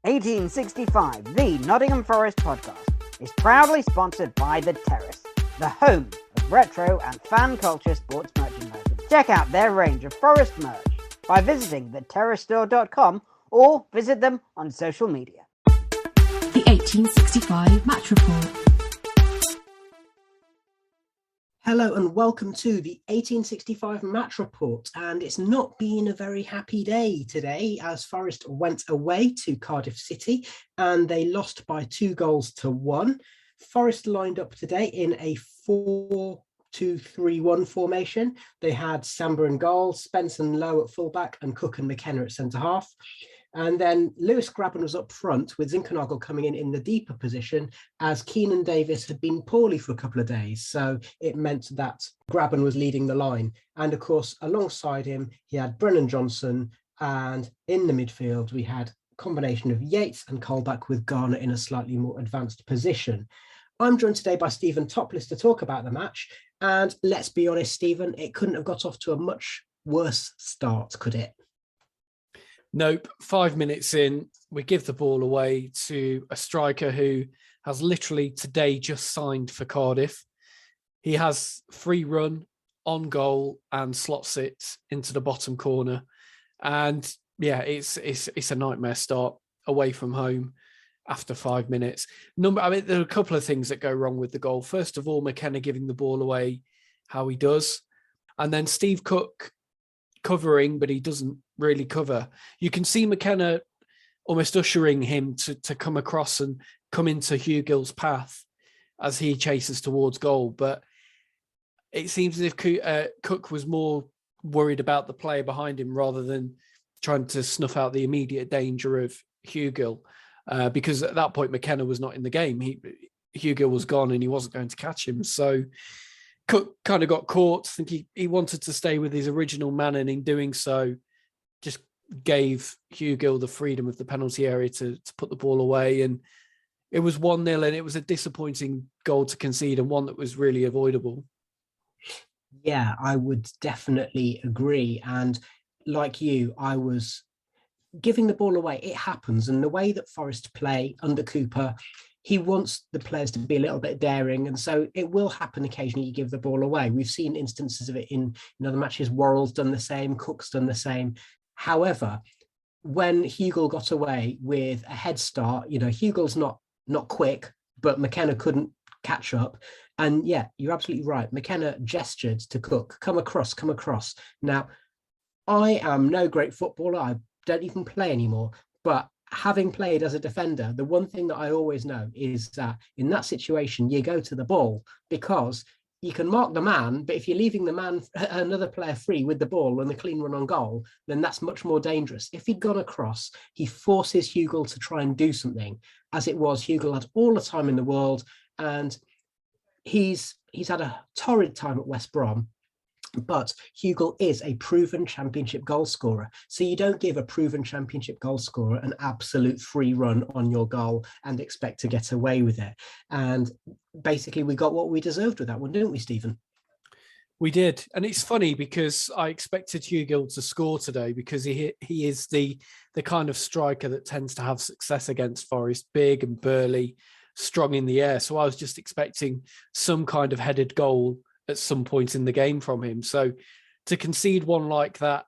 1865, the Nottingham Forest podcast, is proudly sponsored by The Terrace, the home of retro and fan culture sports merchandising. Check out their range of Forest merch by visiting theterracestore.com or visit them on social media. The 1865 Match Report. Hello and welcome to the 1865 Match Report, and it's not been a very happy day today as Forest went away to Cardiff City and they lost by 2-1. Forest lined up today in a 4-2-3-1 formation. They had Samba in goal, Spence and Lowe at fullback, and Cook and McKenna at centre half. And then Lewis Grabban was up front with Zinkernagel coming in the deeper position as Keinan Davis had been poorly for a couple of days. So it meant that Grabban was leading the line. And of course, alongside him, he had Brennan Johnson. And in the midfield, we had a combination of Yates and Colback with Garner in a slightly more advanced position. I'm joined today by Stephen Topless to talk about the match. And let's be honest, Stephen, it couldn't have got off to a much worse start, could it? Nope. 5 minutes in, we give the ball away to a striker who has literally today just signed for Cardiff. He has free run on goal and slots it into the bottom corner. And yeah, it's a nightmare start away from home after 5 minutes. There are a couple of things that go wrong with the goal. First of all, McKenna giving the ball away how he does. And then Steve Cook covering, but he doesn't really cover. You can see McKenna almost ushering him to come across and come into Hugill's path as he chases towards goal. But it seems as if Cook was more worried about the player behind him rather than trying to snuff out the immediate danger of Hugill. Because at that point, McKenna was not in the game. Hugill was gone and he wasn't going to catch him. So Cook kind of got caught. I think he wanted to stay with his original man, and in doing so, just gave Hugill the freedom of the penalty area to put the ball away. And it was 1-0, and it was a disappointing goal to concede and one that was really avoidable. Yeah, I would definitely agree. And like you, I was giving the ball away. It happens. And the way that Forest play under Cooper, he wants the players to be a little bit daring. And so it will happen occasionally you give the ball away. We've seen instances of it in other matches. Worrell's done the same. Cook's done the same. However, when Hugill got away with a head start, Hugill's not quick, but McKenna couldn't catch up. And yeah, you're absolutely right. McKenna gestured to Cook, come across. Now, I am no great footballer. I don't even play anymore. But having played as a defender, the one thing that I always know is that in that situation, you go to the ball because you can mark the man, but if you're leaving another player free with the ball and a clean run on goal, then that's much more dangerous. If he'd gone across, he forces Hugill to try and do something. As it was, Hugill had all the time in the world, and he's had a torrid time at West Brom. But Hugill is a proven championship goal scorer. So you don't give a proven championship goal scorer an absolute free run on your goal and expect to get away with it. And basically we got what we deserved with that one, didn't we, Stephen? We did. And it's funny because I expected Hugill to score today because he is the kind of striker that tends to have success against Forest, big and burly, strong in the air. So I was just expecting some kind of headed goal at some point in the game from him. So to concede one like that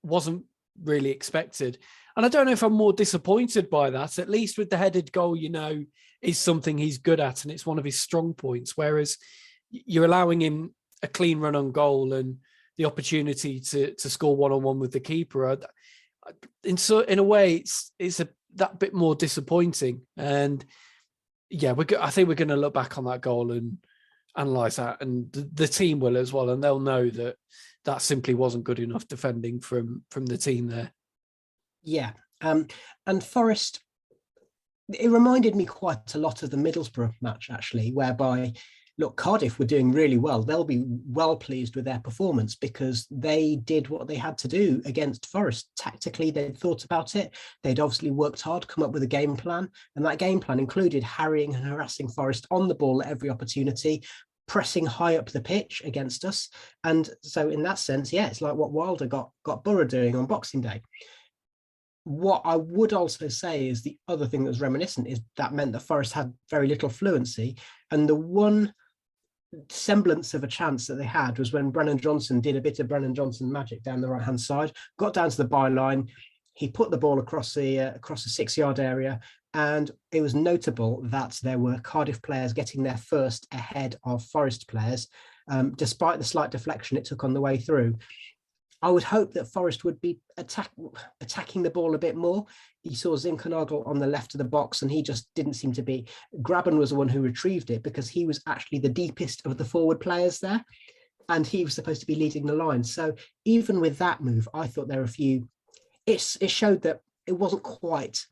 wasn't really expected. And I don't know if I'm more disappointed by that. At least with the headed goal, is something he's good at and it's one of his strong points. Whereas you're allowing him a clean run on goal and the opportunity to score one-on-one with the keeper. In a way, it's that bit more disappointing. And yeah, I think we're going to look back on that goal and analyse that, and the team will as well, and they'll know that simply wasn't good enough defending from the team there. Yeah, and Forest, it reminded me quite a lot of the Middlesbrough match, actually, whereby, look, Cardiff were doing really well. They'll be well pleased with their performance because they did what they had to do against Forest. Tactically, they'd thought about it. They'd obviously worked hard, come up with a game plan. And that game plan included harrying and harassing Forest on the ball at every opportunity, pressing high up the pitch against us. And so in that sense, yeah, it's like what Wilder got Borough doing on Boxing Day. what I would also say is the other thing that was reminiscent is that meant that Forest had very little fluency. And the one semblance of a chance that they had was when Brennan Johnson did a bit of Brennan Johnson magic down the right-hand side, got down to the byline. He put the ball across the 6-yard area. And it was notable that there were Cardiff players getting there first ahead of Forest players, despite the slight deflection it took on the way through. I would hope that Forest would be attacking the ball a bit more. You saw Zinkernagel on the left of the box, and he just didn't seem to be. Grabban was the one who retrieved it because he was actually the deepest of the forward players there, and he was supposed to be leading the line. So even with that move, I thought there were a few. It showed that it wasn't quite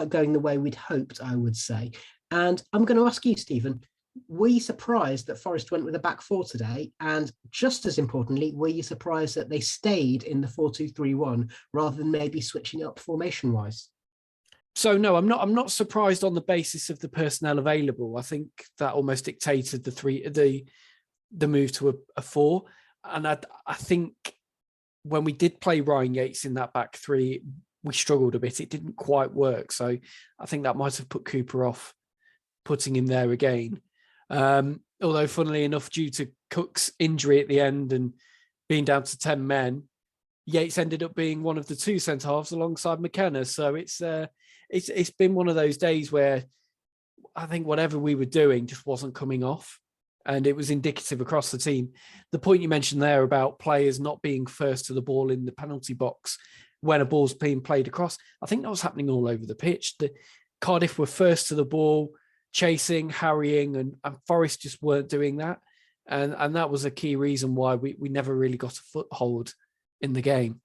going the way we'd hoped, I would say. And I'm going to ask you, Stephen, were you surprised that Forest went with a back four today? And just as importantly, were you surprised that they stayed in the 4-2-3-1 rather than maybe switching up formation-wise? So no, I'm not surprised on the basis of the personnel available. I think that almost dictated the move to a four. And I think when we did play Ryan Yates in that back three, we struggled a bit. It didn't quite work. So I think that might have put Cooper off putting him there again. Although funnily enough, due to Cook's injury at the end and being down to 10 men, Yates ended up being one of the two centre halves alongside McKenna. So it's been one of those days where I think whatever we were doing just wasn't coming off, and it was indicative across the team. The point you mentioned there about players not being first to the ball in the penalty box when a ball's being played across, I think that was happening all over the pitch. The Cardiff were first to the ball, chasing, harrying, and Forest just weren't doing that. And that was a key reason why we never really got a foothold in the game.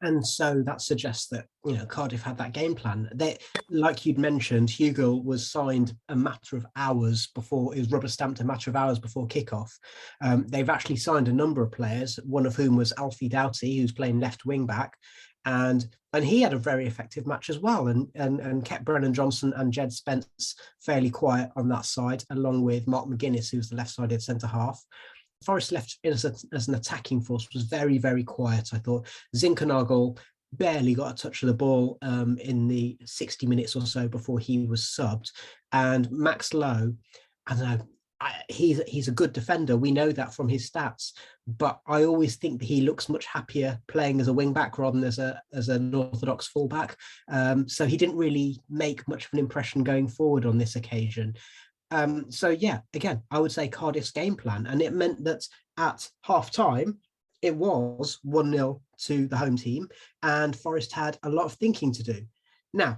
And so that suggests that, Cardiff had that game plan. They, like you'd mentioned, Hugill was signed a matter of hours before, it was rubber stamped a matter of hours before kickoff. They've actually signed a number of players, one of whom was Alfie Doughty, who's playing left wing back. And he had a very effective match as well, and kept Brennan Johnson and Jed Spence fairly quiet on that side, along with Mark McGuinness, who's the left-sided centre half. Forest left as an attacking force was very, very quiet, I thought. Zinkernagel barely got a touch of the ball in the 60 minutes or so before he was subbed. And Max Lowe, I don't know, he's a good defender. We know that from his stats, but I always think that he looks much happier playing as a wing back rather than as an orthodox fullback. So he didn't really make much of an impression going forward on this occasion. So yeah, again, I would say Cardiff's game plan, and it meant that at half time it was 1-0 to the home team, and Forest had a lot of thinking to do. Now,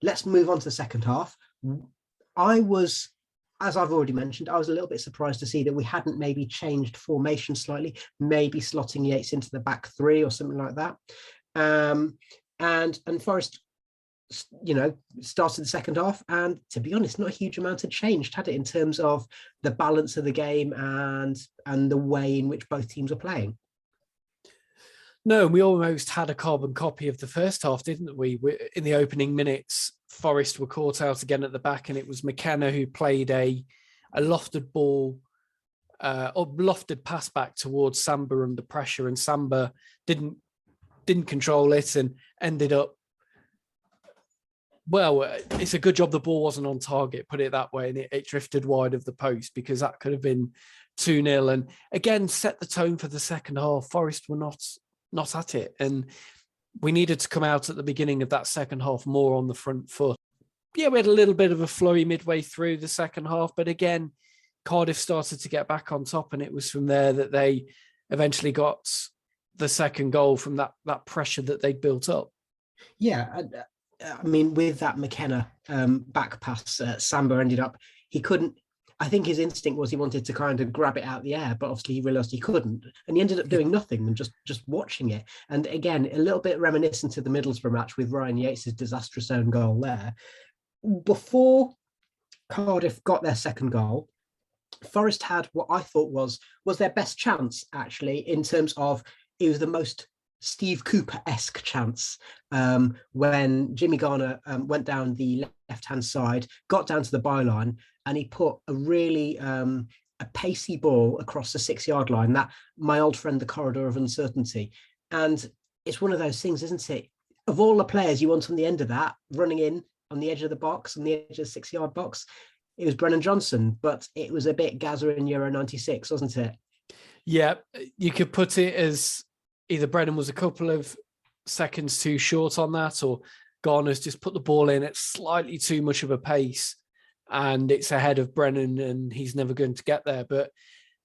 let's move on to the second half. As I've already mentioned, I was a little bit surprised to see that we hadn't maybe changed formation slightly, maybe slotting Yates into the back three or something like that. And Forest, started the second half, and to be honest, not a huge amount had changed, had it, in terms of the balance of the game and the way in which both teams are playing. No, we almost had a carbon copy of the first half, didn't we? In the opening minutes, Forest were caught out again at the back, and it was McKenna who played a lofted ball, or lofted pass back towards Samba under pressure, and Samba didn't control it and ended up. Well, it's a good job the ball wasn't on target, put it that way, and it drifted wide of the post, because that could have been 2-0 and again set the tone for the second half. Forest were not at it, and we needed to come out at the beginning of that second half more on the front foot. Yeah, we had a little bit of a flurry midway through the second half, but again, Cardiff started to get back on top, and it was from there that they eventually got the second goal from that pressure that they built up. Yeah, I mean, with that McKenna back pass, Samba ended up, he couldn't, I think his instinct was he wanted to kind of grab it out of the air, but obviously he realised he couldn't. And he ended up doing nothing and just watching it. And again, a little bit reminiscent of the Middlesbrough match with Ryan Yates' disastrous own goal there. Before Cardiff got their second goal, Forest had what I thought was their best chance, actually, in terms of it was the most Steve Cooper-esque chance when Jimmy Garner went down the left-hand side, got down to the byline, and he put a really a pacey ball across the 6-yard line, that my old friend, the corridor of uncertainty. And it's one of those things, isn't it? of all the players you want on the end of that, running in on the edge of the box, on the edge of the 6-yard box, it was Brennan Johnson, but it was a bit Gazza in Euro 96, wasn't it? Yeah, you could put it as either Brennan was a couple of seconds too short on that, or Garner's just put the ball in at slightly too much of a pace and it's ahead of Brennan and he's never going to get there. But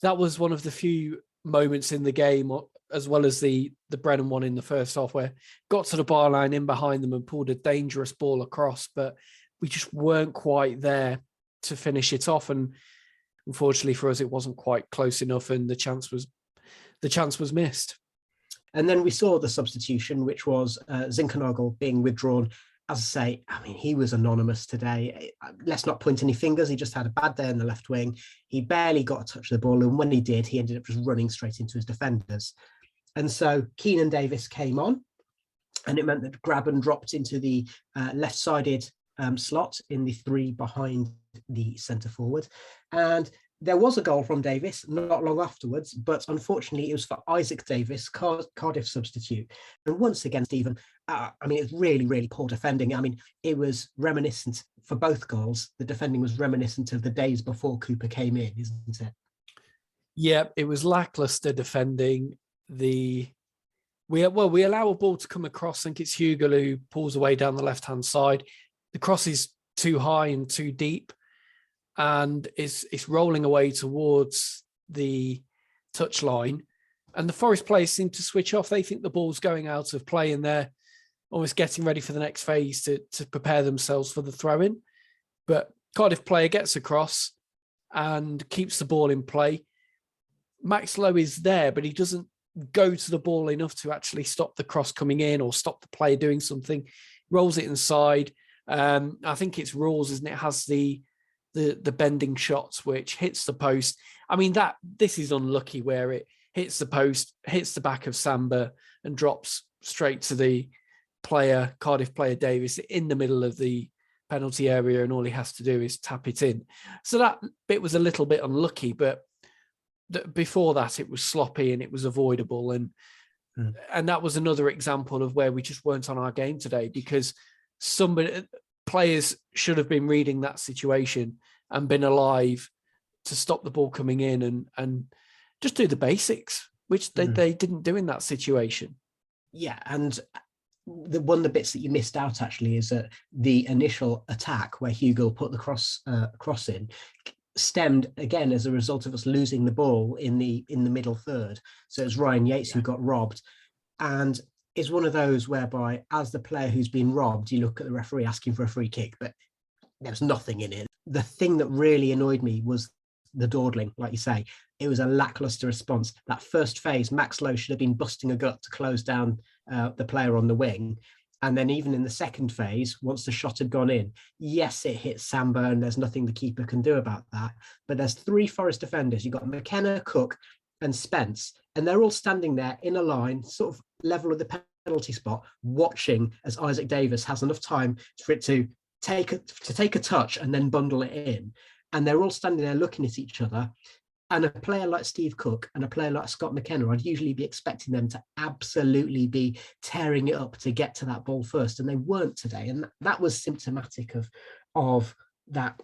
that was one of the few moments in the game, as well as the Brennan one in the first half, where got to the bar line in behind them and pulled a dangerous ball across, but we just weren't quite there to finish it off. And unfortunately for us, it wasn't quite close enough and the chance was missed. And then we saw the substitution, which was Zinkernagel being withdrawn. As I say, I mean, he was anonymous today. Let's not point any fingers. He just had a bad day in the left wing. He barely got a touch of the ball. And when he did, he ended up just running straight into his defenders. And so Keinan Davis came on, and it meant that Grabban dropped into the left-sided slot in the three behind the centre forward. And there was a goal from Davis not long afterwards, but unfortunately it was for Isaak Davies, Cardiff substitute. And once again, Stephen, I mean, it's really, really poor defending. I mean, it was reminiscent for both goals. The defending was reminiscent of the days before Cooper came in, isn't it? Yeah, it was lackluster defending. We allow a ball to come across. I think it's Hugill who pulls away down the left-hand side. The cross is too high and too deep, and it's rolling away towards the touchline. And the Forest players seem to switch off. They think the ball's going out of play and they're almost getting ready for the next phase to prepare themselves for the throw-in. But Cardiff player gets across and keeps the ball in play. Max Lowe is there, but he doesn't go to the ball enough to actually stop the cross coming in or stop the player doing something. Rolls it inside. I think it's Rawls, isn't it? It has the bending shots which hits the post. I mean, this is unlucky where it hits the post, hits the back of Samba and drops straight to the Cardiff player Davis in the middle of the penalty area, and all he has to do is tap it in. So that bit was a little bit unlucky, but before that it was sloppy and it was avoidable. And that was another example of where we just weren't on our game today, because players should have been reading that situation and been alive to stop the ball coming in and just do the basics, which they didn't do in that situation. Yeah, and one of the bits that you missed out actually is that the initial attack where Hugill put the cross in stemmed again as a result of us losing the ball in the middle third. So it was Ryan Yates who got robbed, and it's one of those whereby as the player who's been robbed, you look at the referee asking for a free kick, but there's nothing in it. The thing that really annoyed me was the dawdling, like you say. It was a lackluster response. That first phase, Max Lowe should have been busting a gut to close down the player on the wing. And then even in the second phase, once the shot had gone in, yes, it hit Samba and there's nothing the keeper can do about that. But there's three Forest defenders. You've got McKenna, Cook and Spence, and they're all standing there in a line, sort of level with the penalty spot, watching as Isaak Davies has enough time for it to take a touch and then bundle it in. And they're all standing there looking at each other. And a player like Steve Cook and a player like Scott McKenna, I'd usually be expecting them to absolutely be tearing it up to get to that ball first. And they weren't today. And that was symptomatic of that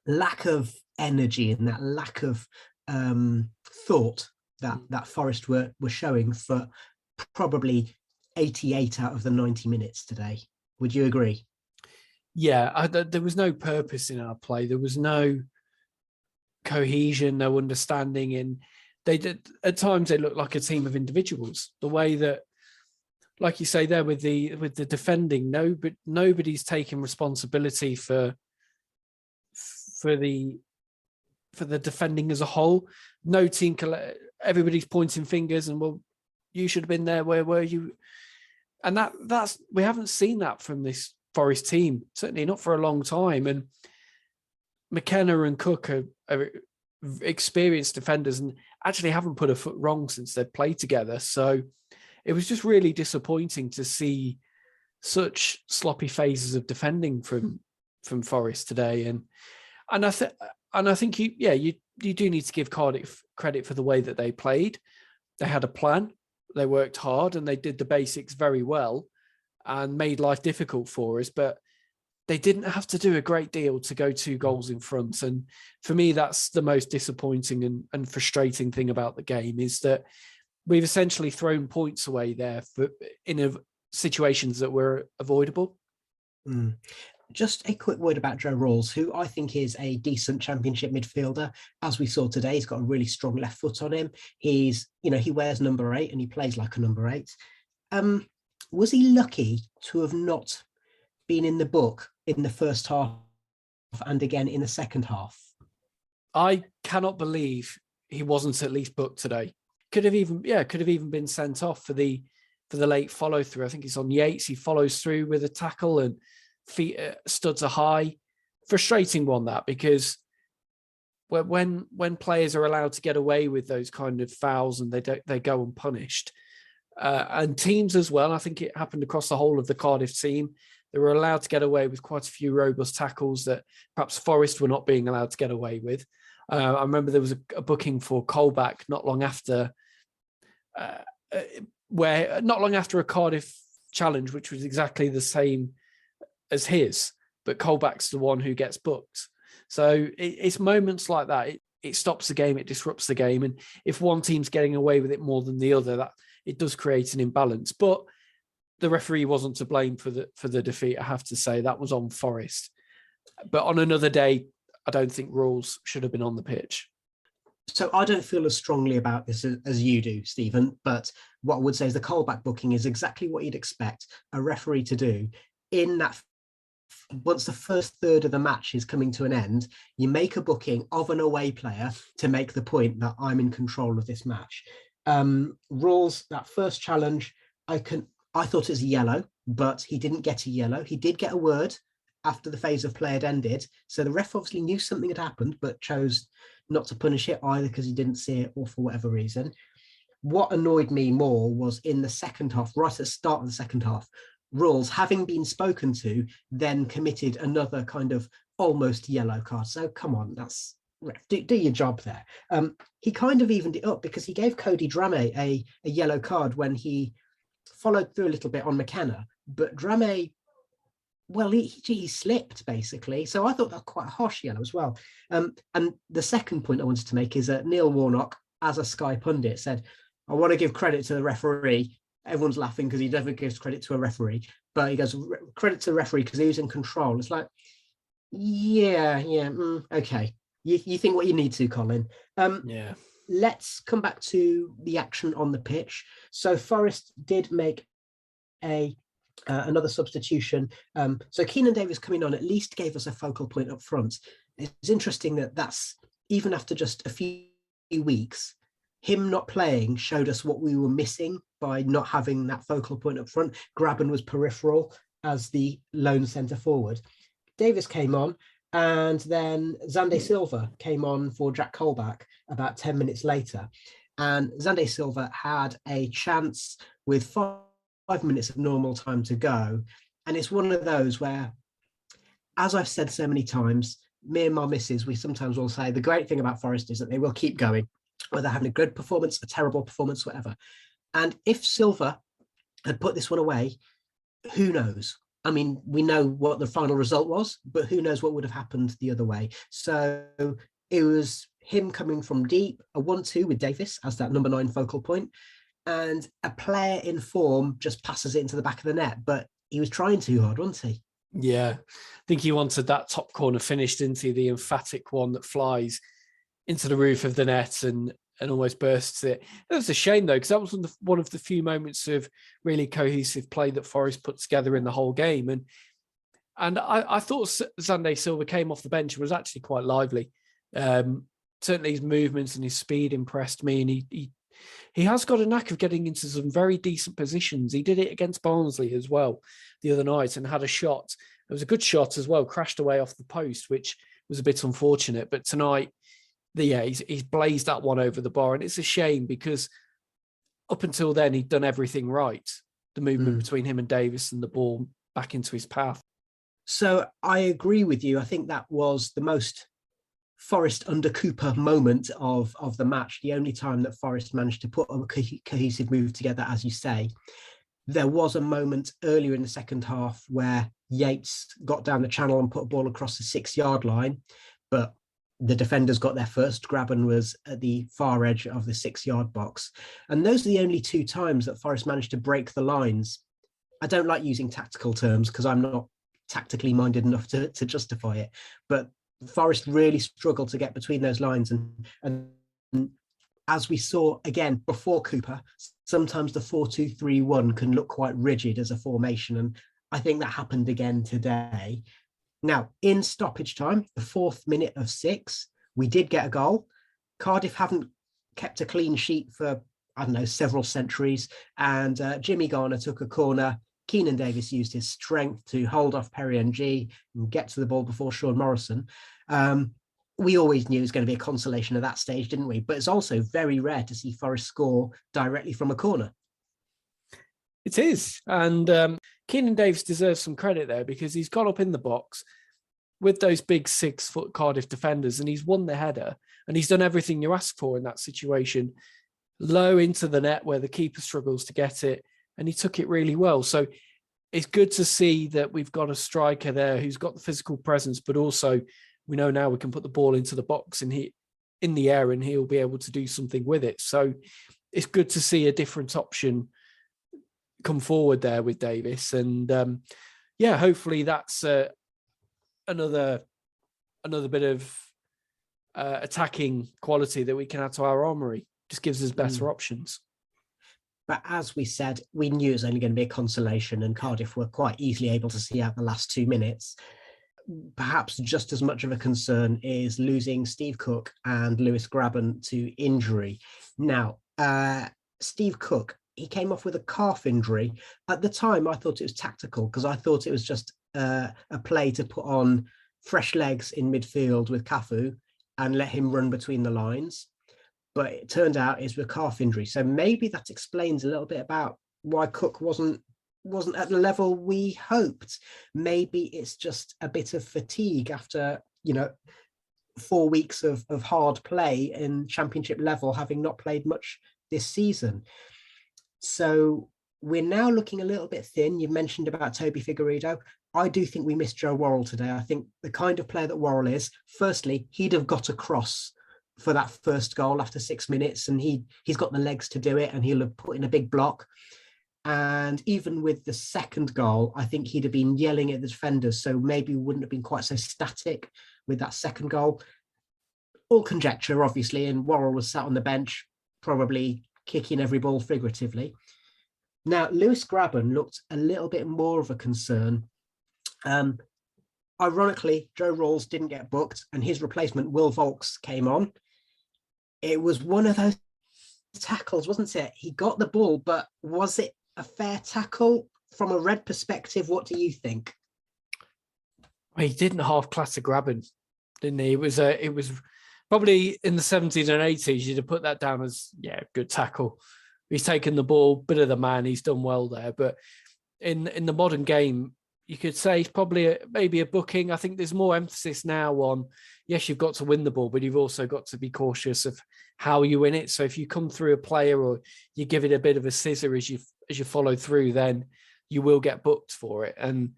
lack of energy and that lack of thought that Forest were showing for probably 88 out of the 90 minutes today. Would you agree? Yeah, there was no purpose in our play. There was no cohesion, no understanding. And they did at times they looked like a team of individuals. The way that, like you say there with the defending, nobody's taking responsibility for the defending as a whole. No team, everybody's pointing fingers and, well, you should have been there. Where were you? And that's we haven't seen that from this Forest team, certainly not for a long time. And McKenna and Cook are experienced defenders and actually haven't put a foot wrong since they've played together. So it was just really disappointing to see such sloppy phases of defending from Forest today. And I think you do need to give Cardiff credit for the way that they played. They had a plan, they worked hard, and they did the basics very well. and made life difficult for us, but they didn't have to do a great deal to go 2 goals in front. And for me, that's the most disappointing and frustrating thing about the game, is that we've essentially thrown points away there in situations that were avoidable. Just a quick word about Joe Rawls, who I think is a decent Championship midfielder. As we saw today, he's got a really strong left foot on him. He wears number 8 and he plays like a number 8. Was he lucky to have not been in the book in the first half and again in the second half? I cannot believe he wasn't at least booked today. Could have even been sent off for the late follow through. I think it's on Yates. He follows through with a tackle and feet studs are high. Frustrating one, that, because when players are allowed to get away with those kind of fouls and they go unpunished, and teams as well. I think it happened across the whole of the Cardiff team. They were allowed to get away with quite a few robust tackles that perhaps Forest were not being allowed to get away with. I remember there was a booking for Colback not long after a Cardiff challenge, which was exactly the same as his, but Colback's the one who gets booked. So it's moments like that. It stops the game, it disrupts the game. And if one team's getting away with it more than the other, that it does create an imbalance. But the referee wasn't to blame for the defeat, I have to say. That was on Forest. But on another day, I don't think Rawls should have been on the pitch. So I don't feel as strongly about this as you do, Stephen, but what I would say is the Colback booking is exactly what you'd expect a referee to do in that. Once the first third of the match is coming to an end, you make a booking of an away player to make the point that I'm in control of this match. Rawls, that first challenge, I thought it was a yellow, but he didn't get a yellow. He did get a word after the phase of play had ended. So the ref obviously knew something had happened, but chose not to punish it either because he didn't see it or for whatever reason. What annoyed me more was in the second half, right at the start of the second half, Rawls, having been spoken to, then committed another kind of almost yellow card. So come on, that's do your job there. He kind of evened it up because he gave Cody Drame a yellow card when he followed through a little bit on McKenna, but Drame, well, he slipped basically. So I thought that was quite a harsh yellow as well. And the second point I wanted to make is that Neil Warnock, as a Sky pundit, said, I want to give credit to the referee. Everyone's laughing because he never gives credit to a referee, but he goes, credit to the referee because he was in control. It's like, okay. You think what you need to, Colin. Yeah. Let's come back to the action on the pitch. So Forest did make another substitution. So Keinan Davis coming on at least gave us a focal point up front. It's interesting that's even after just a few weeks, him not playing showed us what we were missing by not having that focal point up front. Grabban was peripheral as the lone centre forward. Davis came on, and then Xande Silva came on for Jack Colback about 10 minutes later. And Xande Silva had a chance with 5 minutes of normal time to go. And it's one of those where, as I've said so many times, me and my missus, we sometimes will say the great thing about Forest is that they will keep going, whether having a good performance, a terrible performance, whatever. And if Silva had put this one away, who knows? I mean, we know what the final result was, but who knows what would have happened the other way. So it was him coming from deep, a 1-2 with Davis as that number 9 focal point, and a player in form just passes it into the back of the net. But he was trying too hard, wasn't he? Yeah, I think he wanted that top corner finished into the emphatic one that flies into the roof of the net and almost bursts it. It was a shame though, because that was one of the few moments of really cohesive play that Forest put together in the whole game. And I thought Xande Silva came off the bench and was actually quite lively. Certainly his movements and his speed impressed me, and he has got a knack of getting into some very decent positions. He did it against Barnsley as well the other night and had a shot. It was a good shot as well, crashed away off the post, which was a bit unfortunate. But tonight, he's blazed that one over the bar, and it's a shame because up until then he'd done everything right. The movement between him and Davis and the ball back into his path. So I agree with you. I think that was the most Forest under Cooper moment of the match. The only time that Forest managed to put a cohesive move together, as you say. There was a moment earlier in the second half where Yates got down the channel and put a ball across the 6-yard line, but the defenders got there first. Grabban was at the far edge of the 6-yard box. And those are the only 2 times that Forest managed to break the lines. I don't like using tactical terms because I'm not tactically minded enough to justify it, but Forest really struggled to get between those lines. And as we saw again before Cooper, sometimes the 4-2-3-1 can look quite rigid as a formation. And I think that happened again today. Now, in stoppage time, the 4th minute of 6, we did get a goal. Cardiff haven't kept a clean sheet for, I don't know, several centuries. And Jimmy Garner took a corner. Keinan Davis used his strength to hold off Perry and get to the ball before Sean Morrison. We always knew it was going to be a consolation at that stage, didn't we? But it's also very rare to see Forest score directly from a corner. It is. And Keinan Davis deserves some credit there because he's got up in the box with those big 6-foot Cardiff defenders and he's won the header and he's done everything you ask for in that situation. Low into the net where the keeper struggles to get it and he took it really well. So it's good to see that we've got a striker there who's got the physical presence, but also we know now we can put the ball into the box and in the air and he'll be able to do something with it. So it's good to see a different option come forward there with Davis. And hopefully that's another bit of attacking quality that we can add to our armoury. Just gives us better options. But as we said, we knew it was only going to be a consolation and Cardiff were quite easily able to see out the last 2 minutes. Perhaps just as much of a concern is losing Steve Cook and Lewis Grabban to injury. Now, Steve Cook, he came off with a calf injury. At the time, I thought it was tactical because I thought it was just a play to put on fresh legs in midfield with Cafu and let him run between the lines. But it turned out it's a calf injury. So maybe that explains a little bit about why Cook wasn't at the level we hoped. Maybe it's just a bit of fatigue after, 4 weeks of hard play in championship level, having not played much this season. So we're now looking a little bit thin. You mentioned about Toby Figueiredo. I do think we missed Joe Worrell today. I think the kind of player that Worrell is, firstly, he'd have got across for that first goal after 6 minutes, and he's got the legs to do it, and he'll have put in a big block. And even with the second goal, I think he'd have been yelling at the defenders, so maybe we wouldn't have been quite so static with that second goal. All conjecture, obviously, and Worrell was sat on the bench, probably kicking every ball figuratively. Now, Lewis Grabban looked a little bit more of a concern. Ironically, Joe Rawls didn't get booked, and his replacement, Will Vaulks, came on. It was one of those tackles, wasn't it? He got the ball, but was it a fair tackle? From a red perspective, what do you think? Well, he didn't half-class a Grabban, didn't he? It was probably in the 70s and 80s, you'd have put that down as, good tackle. He's taken the ball, bit of the man, he's done well there. But in the modern game, you could say he's probably maybe a booking. I think there's more emphasis now on, yes, you've got to win the ball, but you've also got to be cautious of how you win it. So if you come through a player or you give it a bit of a scissor as you follow through, then you will get booked for it. And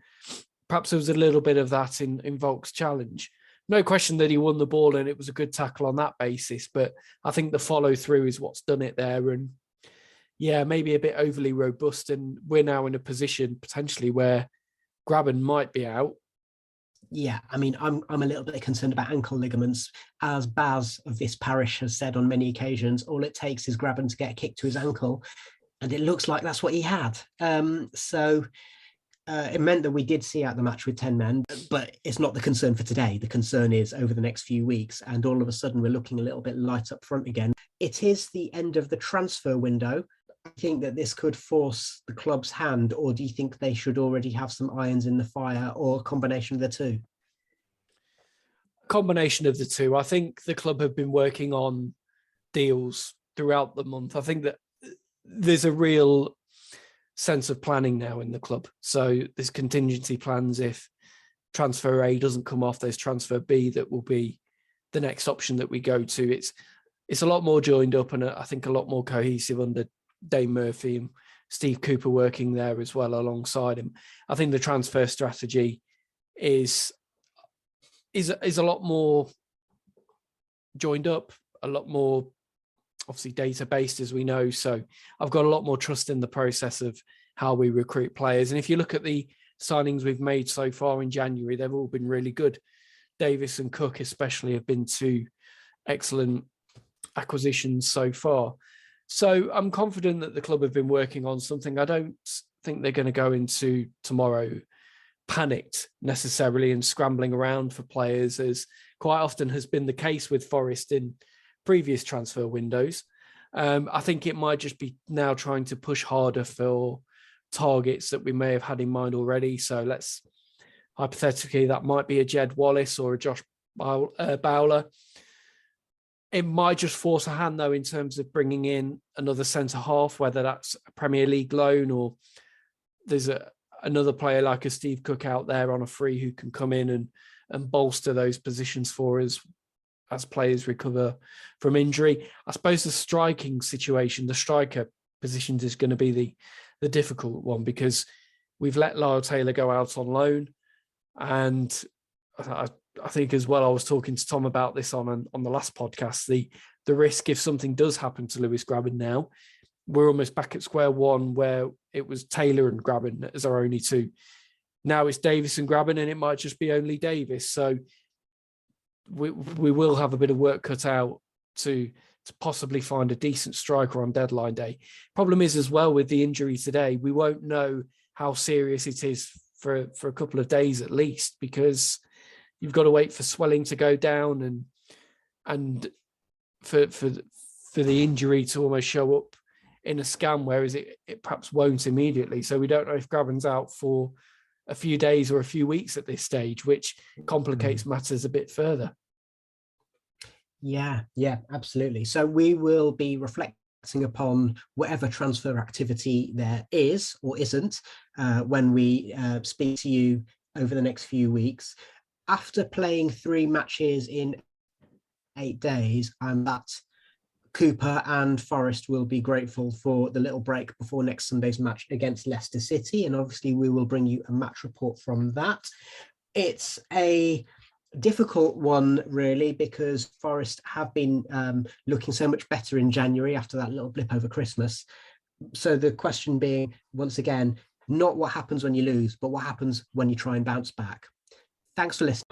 perhaps there was a little bit of that in Vaulks' challenge. No question that he won the ball and it was a good tackle on that basis, but I think the follow through is what's done it there. And maybe a bit overly robust. And we're now in a position potentially where Grabban might be out. Yeah, I mean, I'm a little bit concerned about ankle ligaments. As Baz of this parish has said on many occasions, all it takes is Grabban to get a kick to his ankle, and it looks like that's what he had. So it meant that we did see out the match with 10 men, but it's not the concern for today. The concern is over the next few weeks, and all of a sudden we're looking a little bit light up front again. It is the end of the transfer window. I think that this could force the club's hand, or do you think they should already have some irons in the fire, or a combination of the two? Combination of the two. I think the club have been working on deals throughout the month. I think that there's a real sense of planning now in the club. So there's contingency plans. If transfer A doesn't come off, there's transfer B that will be the next option that we go to. It's a lot more joined up and I think a lot more cohesive under Dane Murphy. And Steve Cooper working there as well alongside him. I think the transfer strategy is a lot more joined up, a lot more obviously data-based, as we know. So I've got a lot more trust in the process of how we recruit players. And if you look at the signings we've made so far in January, they've all been really good. Davis and Cook especially have been two excellent acquisitions so far. So I'm confident that the club have been working on something. I don't think they're going to go into tomorrow panicked necessarily and scrambling around for players, as quite often has been the case with Forest in previous transfer windows. I think it might just be now trying to push harder for targets that we may have had in mind already. So let's hypothetically, that might be a Jed Wallace or a Josh Bowler. It might just force a hand, though, in terms of bringing in another centre-half, whether that's a Premier League loan or there's another player like a Steve Cook out there on a free who can come in and bolster those positions for us as players recover from injury. I suppose the striking situation, the striker positions is going to be the difficult one, because we've let Lyle Taylor go out on loan. And I think as well, I was talking to Tom about this on the last podcast, the risk if something does happen to Lewis Grabban now, we're almost back at square one where it was Taylor and Grabban as our only two. Now it's Davis and Grabban, and it might just be only Davis. So we will have a bit of work cut out to possibly find a decent striker on deadline day. Problem is as well with the injury today, we won't know how serious it is for a couple of days at least, because you've got to wait for swelling to go down and for the injury to almost show up in a scan, whereas it perhaps won't immediately. So we don't know if Grabban's out for a few days or a few weeks at this stage, which complicates matters a bit further. Yeah, absolutely. So we will be reflecting upon whatever transfer activity there is or isn't when we speak to you over the next few weeks. After playing 3 matches in 8 days, and that Cooper and Forest will be grateful for the little break before next Sunday's match against Leicester City. And obviously we will bring you a match report from that. It's a difficult one, really, because Forest have been looking so much better in January after that little blip over Christmas. So the question being, once again, not what happens when you lose, but what happens when you try and bounce back. Thanks for listening.